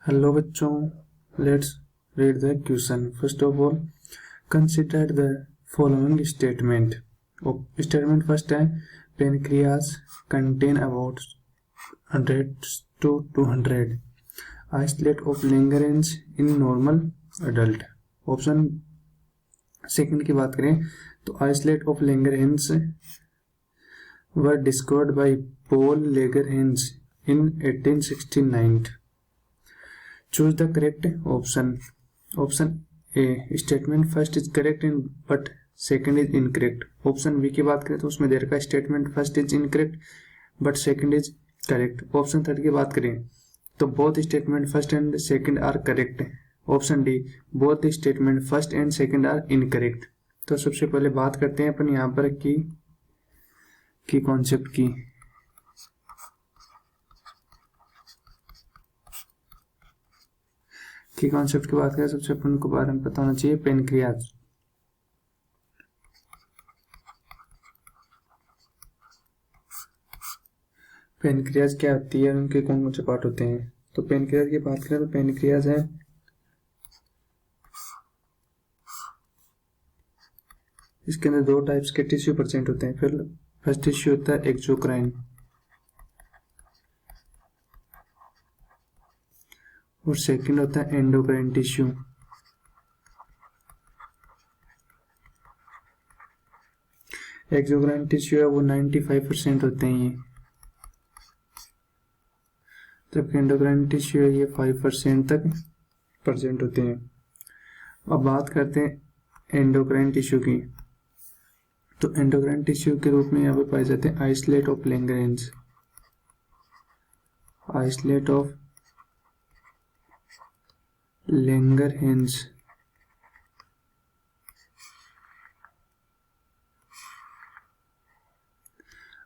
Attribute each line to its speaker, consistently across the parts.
Speaker 1: Hello बच्चों, let's read the question. First of all consider the following statement. Statement first है, pancreas contain about 100 to 200 islets of Langerhans in normal adult. Option second की बात करें तो islets of Langerhans were discovered by Paul Langerhans in 1869। Choose the correct option. Option A, statement first is correct but second is incorrect. Option B की बात करें तो उसमें दे रखा है statement first is incorrect but second is correct. Option third की बात करें तो both statement first and second are correct. Option D, both statement first and second are incorrect. तो सबसे पहले बात करते हैं अपन यहाँ पर की कॉन्सेप्ट की। कॉन्सेप्ट की बात करें सबसे अपन को बारे में पता होना चाहिए पेनक्रियाज। पेनक्रियाज क्या होती है, उनके कौन कौन से पार्ट होते हैं। तो पेनक्रियाज की बात करें तो पेनक्रियाज है इसके अंदर दो टाइप्स के टिश्यू प्रेजेंट होते हैं। फिर फर्स्ट टिश्यू होता है एक्सोक्राइन और सेकंड होता है एंडोक्राइन टिश्यू। एक्सोक्राइन टिश्यू है वो 95% होते हैं ये, जबकि एंडोक्राइन टिश्यू है ये 5% तक प्रेजेंट होते हैं। अब बात करते हैं एंडोक्राइन टिश्यू की। तो एंडोक्राइन टिश्यू के रूप में यहाँ पे पाए जाते हैं islets of Langerhans, islets of Langerhans,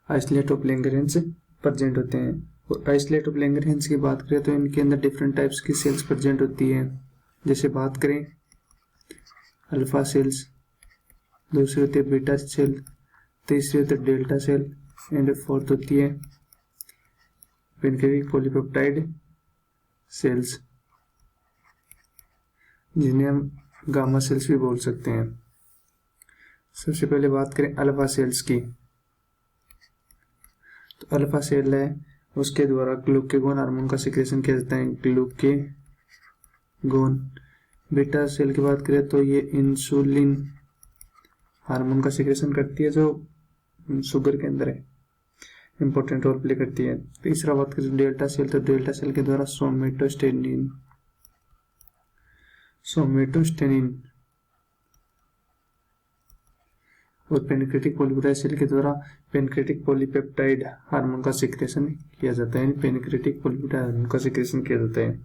Speaker 1: islets of Langerhans present होते हैं। और आइसोलेट ऑफ लैंगरहेंज की बात करें तो इनके अंदर डिफरेंट टाइप्स की सेल्स प्रेजेंट होती है। जैसे बात करें अल्फा सेल्स, दूसरी होती है बीटा सेल, तीसरी होती है डेल्टा सेल एंड फोर्थ होती है पेनक्रियाटिक पॉलीपेप्टाइड सेल्स, जिन्हें हम गामा सेल्स भी बोल सकते हैं। सबसे पहले बात करें अल्फा सेल्स की। तो अल्फा सेल है उसके द्वारा ग्लूकेगोन हार्मोन का सिक्रेशन किया जाता है, ग्लूकेगोन। बीटा सेल की बात करें तो ये इंसुलिन हार्मोन का सिक्रेशन करती है जो शुगर के अंदर है, इंपॉर्टेंट रोल प्ले करती है। तीसरा बात करें डेल्टा सेल, तो डेल्टा सेल के द्वारा सोमेटोस्टेनिन और पेनक्रियाटिक पॉलीपेप्टाइड सेल के द्वारा पेनक्रियाटिक पॉलीपेप्टाइड हार्मोन का सिक्रेशन किया जाता है, पेनक्रियाटिक पॉलीपेप्टाइड हार्मोन का सिक्रेशन किया जाता है।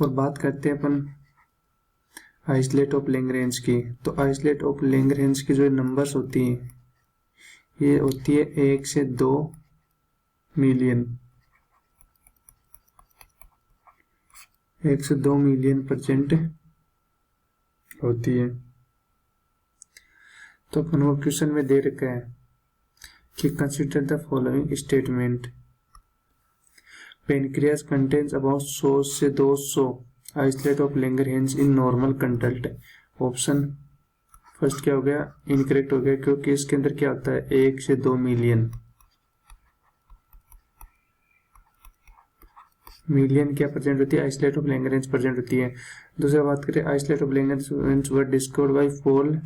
Speaker 1: और बात करते हैं अपन आइसोलेट ऑफ लैंगरेंज की। तो आइसोलेट ऑफ लैंगरेंज की जो नंबर्स होती हैं ये होती है 1 से 2 मिलियन, 1 से 2 मिलियन प्रेजेंट होती है। तो अपन को क्वेश्चन में दे रखा है कि consider the following statement. Pancreas contains about 100 से 200 islets of Langerhans in normal adult. Option first क्या हो गया, इनकरेक्ट हो गया, क्योंकि इसके अंदर क्या होता है 1 से 2 मिलियन। मिलियन क्या प्रेजेंट होती है, आइसोलेट ऑफ लैंगरेंज प्रेजेंट होती है। दूसरा बात करें islets of Langerhans were discovered by Paul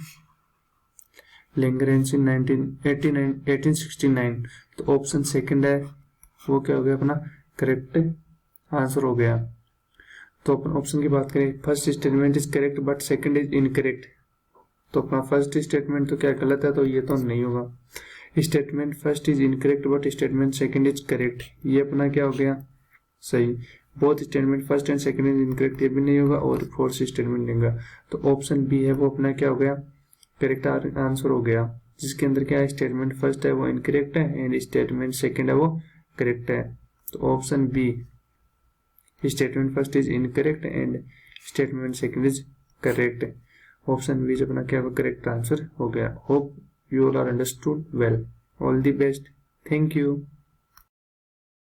Speaker 1: Langerhans in 1869। तो ऑप्शन सेकंड है वो क्या हो गया अपना करेक्ट आंसर हो गया। तो अपन ऑप्शन की बात करें first statement is correct but second is incorrect. तो अपना फर्स्ट स्टेटमेंट तो क्या गलत है, तो ये तो नहीं होगा। Statement first is incorrect but statement second is correct, ये अपना क्या हो गया सही। Both statement first and second is incorrect, ये भी नहीं होगा। और फोर्थ स्टेटमेंट नहीं होगा। तो ऑप्शन बी है वो अपना क्या हो गया करेक्ट आंसर हो गया, जिसके अंदर क्या है स्टेटमेंट फर्स्ट है वो इनकरेक्ट है एंड स्टेटमेंट सेकंड है वो करेक्ट है। तो option B statement first is incorrect and statement second is correct. Option B जो अपना क्या करेक्ट आंसर हो गया। Hope you all are understood well. All the best, thank you.